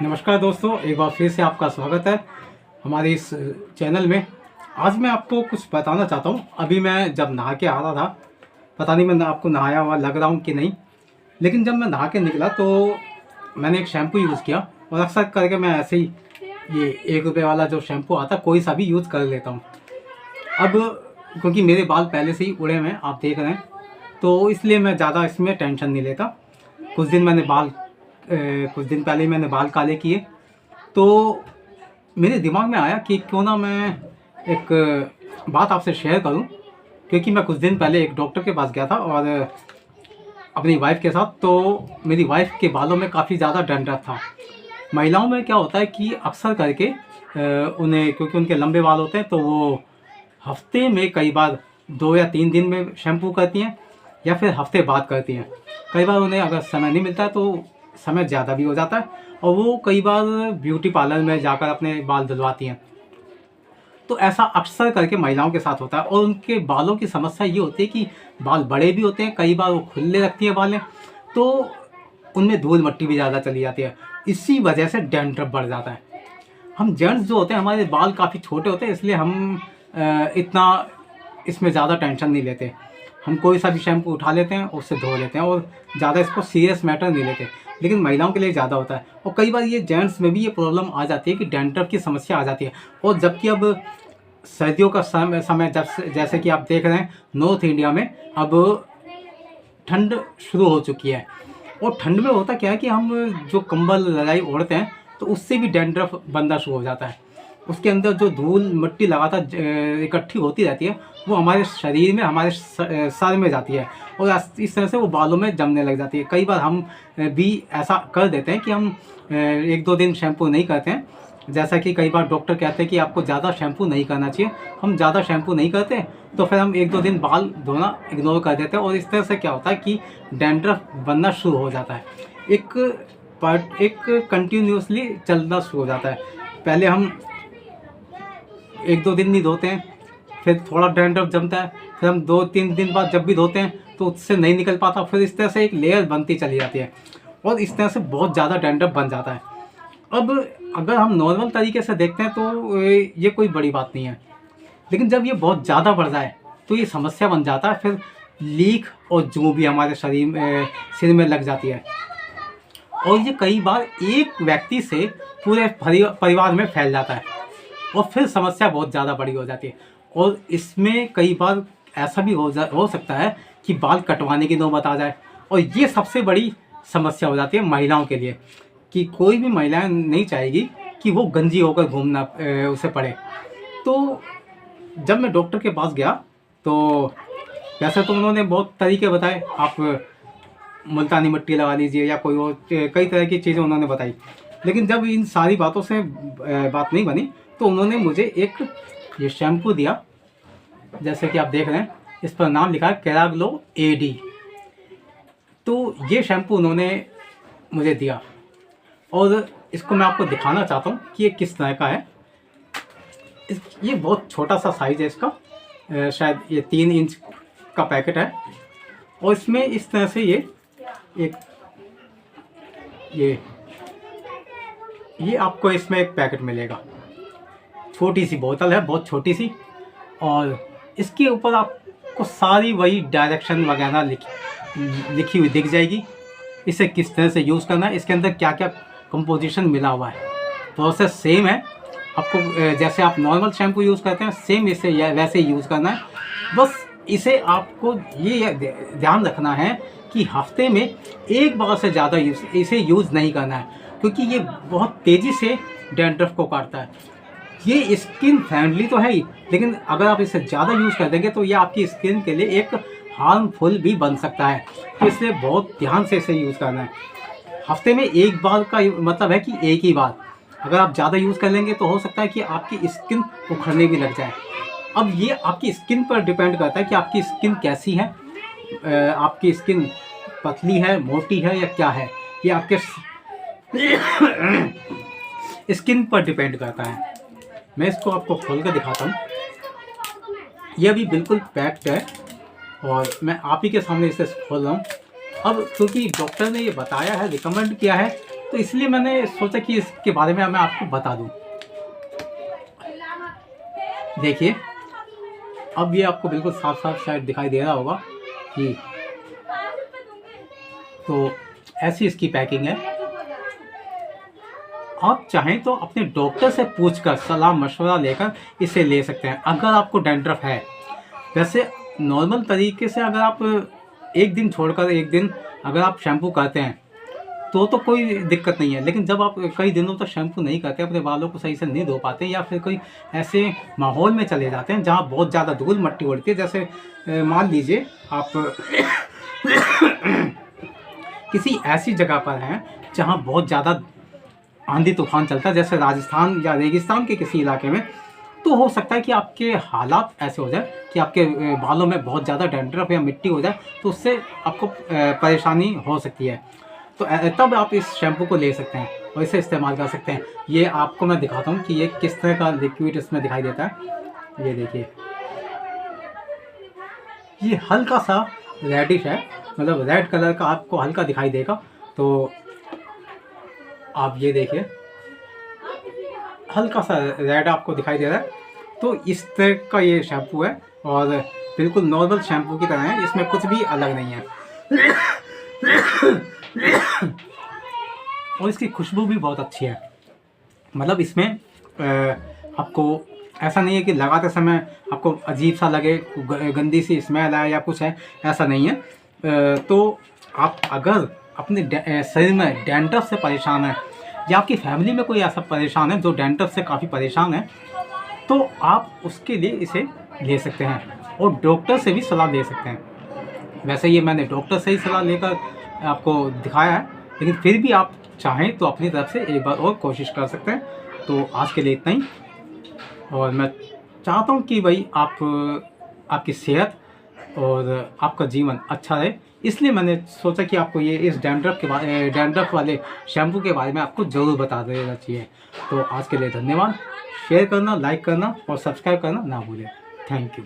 नमस्कार दोस्तों, एक बार फिर से आपका स्वागत है हमारे इस चैनल में। आज मैं आपको कुछ बताना चाहता हूँ। अभी मैं जब नहा के आ रहा था, पता नहीं मैं आपको नहाया हुआ लग रहा हूँ कि नहीं, लेकिन जब मैं नहा के निकला तो मैंने एक शैम्पू यूज़ किया। और अक्सर करके मैं ऐसे ही ये ₹1 वाला जो शैम्पू आता कोई सा भी यूज़ कर लेता हूँ। अब क्योंकि मेरे बाल पहले से ही उड़े हुए हैं, आप देख रहे हैं, तो इसलिए मैं ज़्यादा इसमें टेंशन नहीं लेता। कुछ दिन पहले ही मैंने बाल काले किए, तो मेरे दिमाग में आया कि क्यों ना मैं एक बात आपसे शेयर करूं। क्योंकि मैं कुछ दिन पहले एक डॉक्टर के पास गया था और अपनी वाइफ के साथ। तो मेरी वाइफ के बालों में काफ़ी ज़्यादा डैंड्रफ था। महिलाओं में क्या होता है कि अक्सर करके उन्हें, क्योंकि उनके लंबे बाल होते हैं, तो वो हफ्ते में कई बार 2 या 3 दिन में शैम्पू करती हैं या फिर हफ्ते बाद करती हैं। कई बार उन्हें अगर समय नहीं मिलता है तो समय ज़्यादा भी हो जाता है और वो कई बार ब्यूटी पार्लर में जाकर अपने बाल धुलवाती हैं। तो ऐसा अक्सर करके महिलाओं के साथ होता है और उनके बालों की समस्या ये होती है कि बाल बड़े भी होते हैं, कई बार वो खुले रखती हैं बालें, तो उनमें धूल मिट्टी भी ज़्यादा चली जाती है। इसी वजह से डैंड्रफ बढ़ जाता है। हम जेंट्स जो होते हैं, हमारे बाल काफ़ी छोटे होते हैं, इसलिए हम इतना इसमें ज़्यादा टेंशन नहीं लेते। हम कोई सा भी शैम्पू उठा लेते हैं, उससे धो लेते हैं और ज़्यादा इसको सीरियस मैटर नहीं लेते। लेकिन महिलाओं के लिए ज़्यादा होता है और कई बार ये जेंट्स में भी ये प्रॉब्लम आ जाती है कि डैंड्रफ की समस्या आ जाती है। और जबकि अब सर्दियों का समय जैसे कि आप देख रहे हैं, नॉर्थ इंडिया में अब ठंड शुरू हो चुकी है। और ठंड में होता क्या है कि हम जो कंबल रजाई ओढ़ते हैं, तो उससे भी डैंड्रफ बनना शुरू हो जाता है। उसके अंदर जो धूल मिट्टी लगातार इकट्ठी होती रहती है, वो हमारे शरीर में, हमारे सर में जाती है और इस तरह से वो बालों में जमने लग जाती है। कई बार हम भी ऐसा कर देते हैं कि हम 1-2 दिन शैम्पू नहीं करते हैं। जैसा कि कई बार डॉक्टर कहते हैं कि आपको ज़्यादा शैम्पू नहीं करना चाहिए। हम ज़्यादा शैम्पू नहीं करते, तो फिर हम 1-2 दिन बाल धोना इग्नोर कर देते हैं और इस तरह से क्या होता है कि डैंड्रफ बनना शुरू हो जाता है। एक कंटिन्यूसली चलना शुरू हो जाता है। पहले हम 1-2 दिन नहीं धोते हैं, फिर थोड़ा डैंड्रफ जमता है, फिर हम 2-3 दिन बाद जब भी धोते हैं तो उससे नहीं निकल पाता, फिर इस तरह से एक लेयर बनती चली जाती है और इस तरह से बहुत ज़्यादा डैंड्रफ बन जाता है। अब अगर हम नॉर्मल तरीके से देखते हैं तो ये कोई बड़ी बात नहीं है, लेकिन जब ये बहुत ज़्यादा बढ़ जाए तो ये समस्या बन जाता है। फिर लीक और जूं भी हमारे सिर में लग जाती है और ये कई बार एक व्यक्ति से पूरे परिवार में फैल जाता है और फिर समस्या बहुत ज़्यादा बड़ी हो जाती है। और इसमें कई बार ऐसा भी हो सकता है कि बाल कटवाने की नौबत आ जाए और ये सबसे बड़ी समस्या हो जाती है महिलाओं के लिए, कि कोई भी महिला नहीं चाहेगी कि वो गंजी होकर घूमना उसे पड़े। तो जब मैं डॉक्टर के पास गया तो वैसे तो उन्होंने बहुत तरीके बताए, आप मुल्तानी मिट्टी लगा लीजिए या कोई और कई तरह की चीज़ें उन्होंने बताई। लेकिन जब इन सारी बातों से बात नहीं बनी तो उन्होंने मुझे एक ये शैम्पू दिया, जैसे कि आप देख रहे हैं, इस पर नाम लिखा है केराग्लो AD। तो ये शैम्पू उन्होंने मुझे दिया और इसको मैं आपको दिखाना चाहता हूँ कि ये किस तरह का है। ये बहुत छोटा सा साइज़ है इसका, शायद ये 3 इंच का पैकेट है और इसमें इस तरह से ये आपको इसमें एक पैकेट मिलेगा। छोटी सी बोतल है, बहुत छोटी सी, और इसके ऊपर आपको सारी वही डायरेक्शन वगैरह लिखी हुई दिख जाएगी। इसे किस तरह से यूज़ करना है, इसके अंदर क्या क्या कंपोजिशन मिला हुआ है। प्रोसेस सेम है, आपको जैसे आप नॉर्मल शैम्पू यूज़ करते हैं सेम इसे वैसे यूज़ करना है। बस इसे आपको ये ध्यान रखना है कि हफ्ते में एक बार से ज़्यादा इसे यूज़ नहीं करना है, क्योंकि ये बहुत तेज़ी से डैंड्रफ को काटता है। ये स्किन फ्रेंडली तो है ही, लेकिन अगर आप इसे ज़्यादा यूज़ कर देंगे तो ये आपकी स्किन के लिए एक हार्मफुल भी बन सकता है। तो इसलिए बहुत ध्यान से इसे यूज़ करना है। हफ्ते में एक बार का मतलब है कि एक ही बार। अगर आप ज़्यादा यूज़ कर लेंगे तो हो सकता है कि आपकी स्किन उखड़ने भी लग जाए। अब ये आपकी स्किन पर डिपेंड करता है कि आपकी स्किन कैसी है, आपकी स्किन पतली है, मोटी है या क्या है, ये आपके स्किन पर डिपेंड करता है। मैं इसको आपको खोल कर दिखाता हूँ। ये अभी बिल्कुल पैक्ड है और मैं आप ही के सामने इसे खोल रहा हूँ। अब क्योंकि डॉक्टर ने ये बताया है, रिकमेंड किया है तो इसलिए मैंने सोचा कि इसके बारे में मैं आपको बता दूं। देखिए, अब ये आपको बिल्कुल साफ साफ शायद दिखाई दे रहा होगा कि तो ऐसी इसकी पैकिंग है। आप चाहें तो अपने डॉक्टर से पूछकर सलाह मशवरा लेकर इसे ले सकते हैं अगर आपको डैंड्रफ है। वैसे नॉर्मल तरीके से अगर आप एक दिन छोड़कर एक दिन अगर आप शैम्पू करते हैं तो कोई दिक्कत नहीं है, लेकिन जब आप कई दिनों तक शैम्पू नहीं करते, अपने बालों को सही से नहीं धो पाते या फिर कोई ऐसे माहौल में चले जाते हैं जहाँ बहुत ज़्यादा धूल मट्टी उड़ती है, जैसे मान लीजिए आप किसी ऐसी जगह पर हैं जहाँ बहुत ज़्यादा आंधी तूफान चलता है, जैसे राजस्थान या रेगिस्तान के किसी इलाके में, तो हो सकता है कि आपके हालात ऐसे हो जाए कि आपके बालों में बहुत ज़्यादा डैंड्रफ या मिट्टी हो जाए, तो उससे आपको परेशानी हो सकती है। तो तब आप इस शैम्पू को ले सकते हैं और इसे इस्तेमाल कर सकते हैं। ये आपको मैं दिखाता हूँ कि ये किस तरह का लिक्विड इसमें दिखाई देता है। ये देखिए, ये हल्का सा रेडिश है, मतलब रेड कलर का आपको हल्का दिखाई देगा। तो आप ये देखिए, हल्का सा रेड आपको दिखाई दे रहा है। तो इस तरह का ये शैम्पू है और बिल्कुल नॉर्मल शैम्पू की तरह है, इसमें कुछ भी अलग नहीं है। और इसकी खुशबू भी बहुत अच्छी है, मतलब इसमें आपको ऐसा नहीं है कि लगाते समय आपको अजीब सा लगे, गंदी सी स्मेल आए या कुछ है, ऐसा नहीं है। तो आप अगर अपने शरीर में डैंड्रफ से परेशान है या आपकी फैमिली में कोई ऐसा परेशान है जो डैंड्रफ से काफ़ी परेशान है, तो आप उसके लिए इसे ले सकते हैं और डॉक्टर से भी सलाह ले सकते हैं। वैसे ये मैंने डॉक्टर से ही सलाह लेकर आपको दिखाया है, लेकिन फिर भी आप चाहें तो अपनी तरफ से एक बार और कोशिश कर सकते हैं। तो आज के लिए इतना ही, और मैं चाहता हूँ कि भाई आपकी सेहत और आपका जीवन अच्छा रहे, इसलिए मैंने सोचा कि आपको ये इस डैंड्रफ वाले शैम्पू के बारे में आपको ज़रूर बता देना चाहिए। तो आज के लिए धन्यवाद। शेयर करना, लाइक करना और सब्सक्राइब करना ना भूलें। Thank you.